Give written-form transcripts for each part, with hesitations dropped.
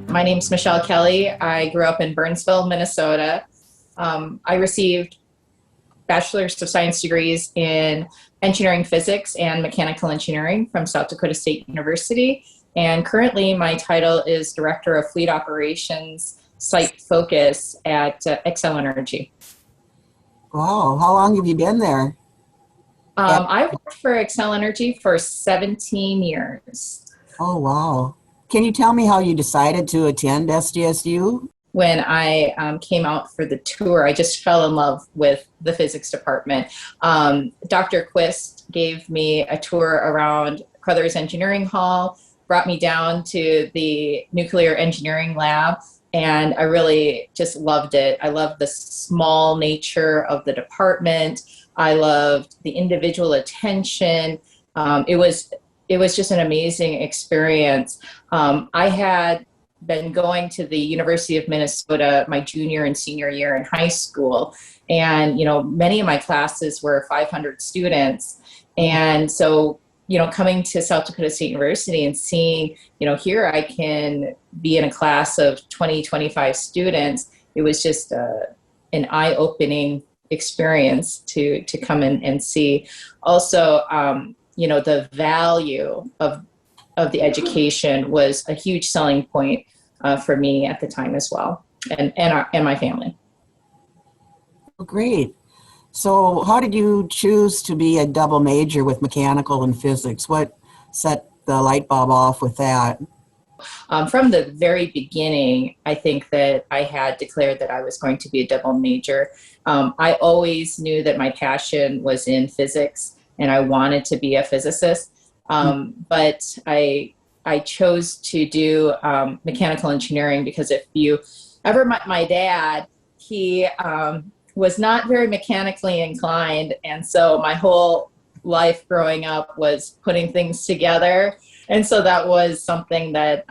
My name's Michelle Kelly. I grew up in Burnsville, Minnesota. I received Bachelor's of Science degrees in engineering physics and mechanical engineering from South Dakota State University. And currently my title is Director of Fleet Operations Site Focus at Xcel Energy. Wow, how long have you been there? I've worked for Xcel Energy for 17 years. Oh, wow. Can you tell me how you decided to attend SDSU? When I came out for the tour, I just fell in love with the physics department. Dr. Quist gave me a tour around Crothers Engineering Hall, brought me down to the nuclear engineering lab, and I really just loved it. I loved the small nature of the department. I loved the individual attention. It was just an amazing experience. I had been going to the University of Minnesota my junior and senior year in high school. And, many of my classes were 500 students. And so, coming to South Dakota State University and seeing, here I can be in a class of 20, 25 students, it was just an eye-opening experience to come in and see. Also, the value of the education was a huge selling point for me at the time as well, and my family. Oh, great. So how did you choose to be a double major with mechanical and physics? What set the light bulb off with that? From the very beginning, I think that I had declared that I was going to be a double major. I always knew that my passion was in physics and I wanted to be a physicist. But I chose to do mechanical engineering because if you ever met my dad, he was not very mechanically inclined. And so my whole life growing up was putting things together. And so that was something that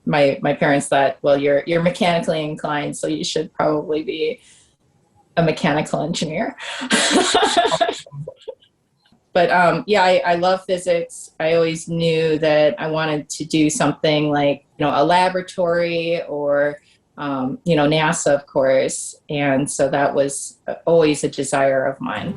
my parents thought, well, you're mechanically inclined, so you should probably be a mechanical engineer. But I love physics. I always knew that I wanted to do something like, a laboratory or, NASA, of course. And so that was always a desire of mine.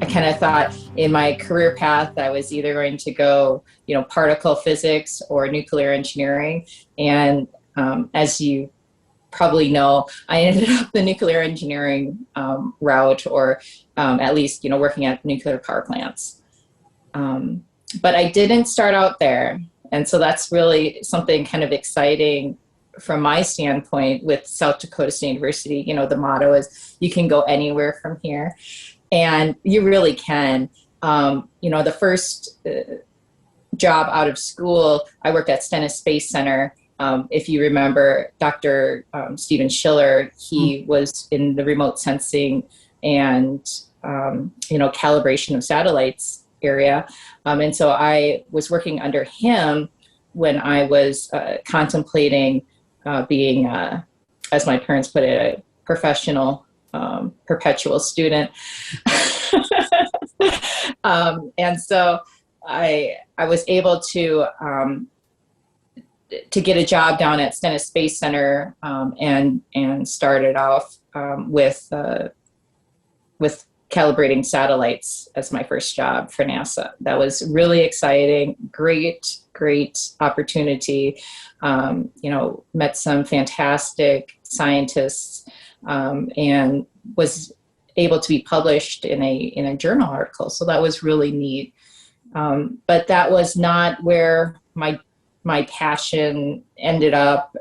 I kind of thought in my career path, I was either going to go, particle physics or nuclear engineering. And as you probably know, I ended up the nuclear engineering route, or at least, working at nuclear power plants. But I didn't start out there. And so that's really something kind of exciting from my standpoint with South Dakota State University. The motto is you can go anywhere from here. And you really can. The first job out of school, I worked at Stennis Space Center. If you remember Dr. Stephen Schiller, he was in the remote sensing and, calibration of satellites area. And so I was working under him when I was contemplating being, as my parents put it, a professional perpetual student. And so I was able to get a job down at Stennis Space Center and started off with calibrating satellites as my first job for NASA. That was really exciting, great opportunity. Met some fantastic scientists and was able to be published in a journal article. So that was really neat. But that was not where my passion ended up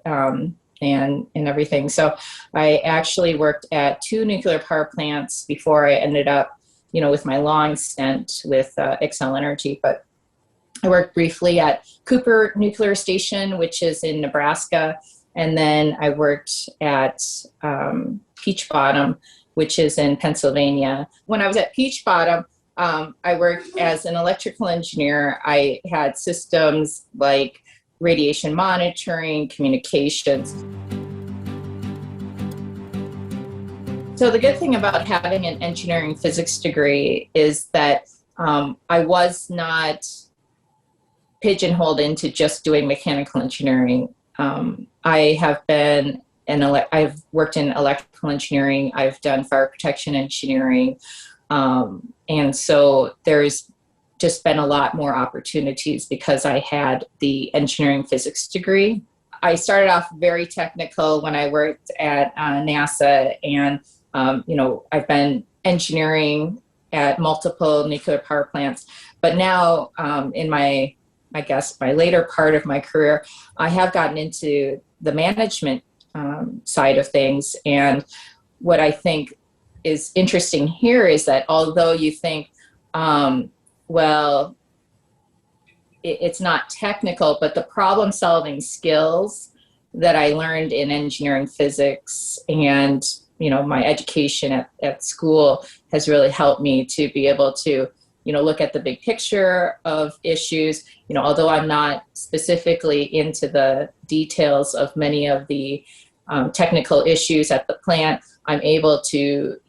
and everything. So I actually worked at 2 nuclear power plants before I ended up, with my long stint with Xcel Energy. But I worked briefly at Cooper Nuclear Station, which is in Nebraska. And then I worked at Peach Bottom, which is in Pennsylvania. When I was at Peach Bottom, I worked as an electrical engineer. I had systems like radiation monitoring, communications. So the good thing about having an engineering physics degree is that I was not pigeonholed into just doing mechanical engineering. I have been I've worked in electrical engineering. I've done fire protection engineering. And so there's just been a lot more opportunities because I had the engineering physics degree. I started off very technical when I worked at NASA, and I've been engineering at multiple nuclear power plants. But now, in my later part of my career, I have gotten into the management side of things. And what I think is interesting here is that although you think, it's not technical, but the problem solving skills that I learned in engineering physics and, my education at school has really helped me to be able to, look at the big picture of issues. Although I'm not specifically into the details of many of the technical issues at the plant, I'm able to,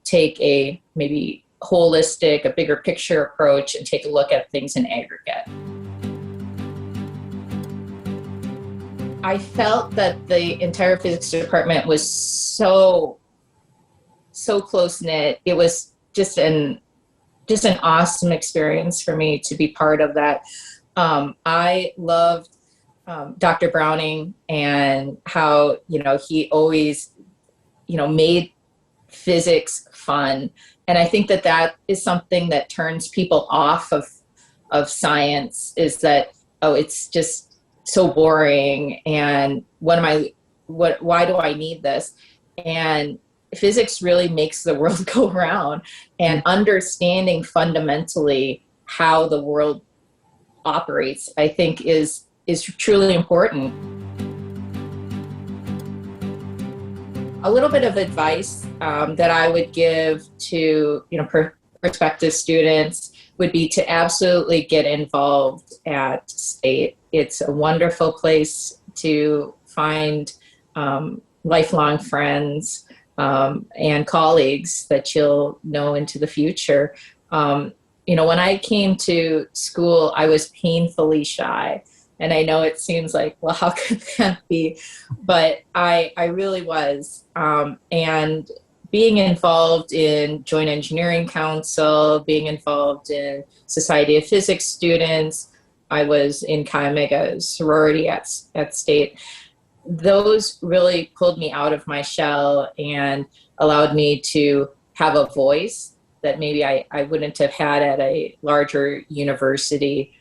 take a maybe holistic, a bigger picture approach and take a look at things in aggregate. I felt that the entire physics department was so close knit. It was just an awesome experience for me to be part of that. I loved Dr. Browning and how, he always, made physics fun. And I think that is something that turns people off of science, is that, it's just so boring. And why do I need this? And physics really makes the world go around, and understanding fundamentally how the world operates, I think is truly important. A little bit of advice that I would give to prospective students would be to absolutely get involved at State. It's a wonderful place to find lifelong friends and colleagues that you'll know into the future. When I came to school, I was painfully shy. And I know it seems like, well, how could that be? But I really was. And being involved in Joint Engineering Council, being involved in Society of Physics students, I was in Chi Omega sorority at State. Those really pulled me out of my shell and allowed me to have a voice that maybe I wouldn't have had at a larger university.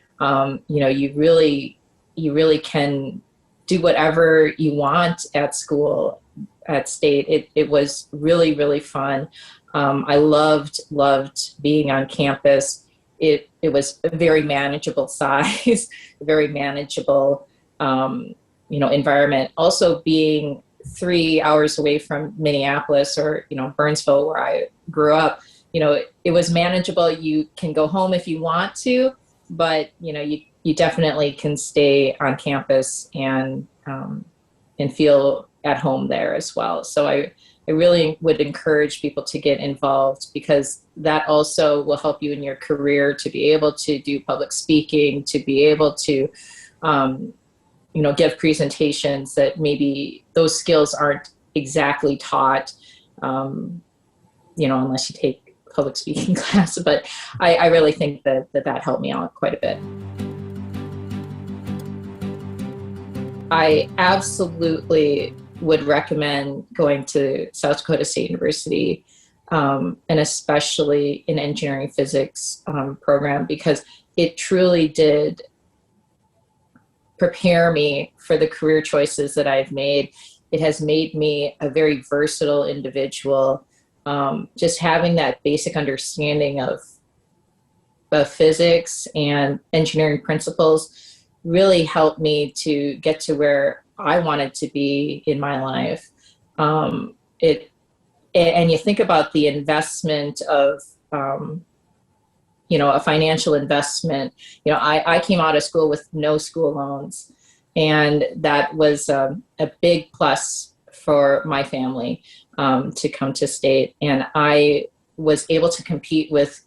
You really can do whatever you want at school at State. It was really, really fun. I loved being on campus. It was a very manageable size, very manageable, environment. Also being 3 hours away from Minneapolis or, Burnsville, where I grew up, it was manageable. You can go home if you want to, but, you definitely can stay on campus and feel at home there as well. So I really would encourage people to get involved, because that also will help you in your career to be able to do public speaking, to be able to, give presentations that maybe those skills aren't exactly taught, unless you take public speaking class. But I really think that helped me out quite a bit. I absolutely would recommend going to South Dakota State University, and especially in engineering physics program, because it truly did prepare me for the career choices that I've made. It has made me a very versatile individual. Just having that basic understanding of physics and engineering principles really helped me to get to where I wanted to be in my life. And you think about the investment of, a financial investment. I came out of school with no school loans, and that was a big plus for my family to come to State. And I was able to compete with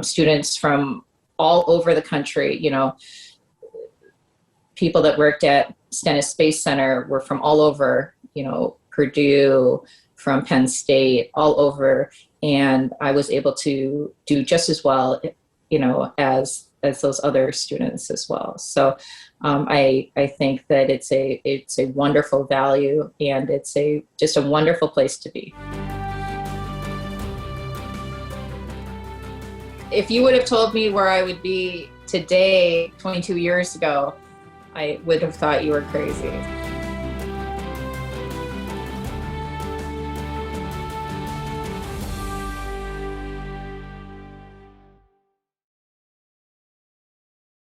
students from all over the country. people that worked at Stennis Space Center were from all over, Purdue, from Penn State, all over. And I was able to do just as well, as those other students as well. So I think that it's a wonderful value, and it's just a wonderful place to be. If you would have told me where I would be today, 22 years ago, I would have thought you were crazy.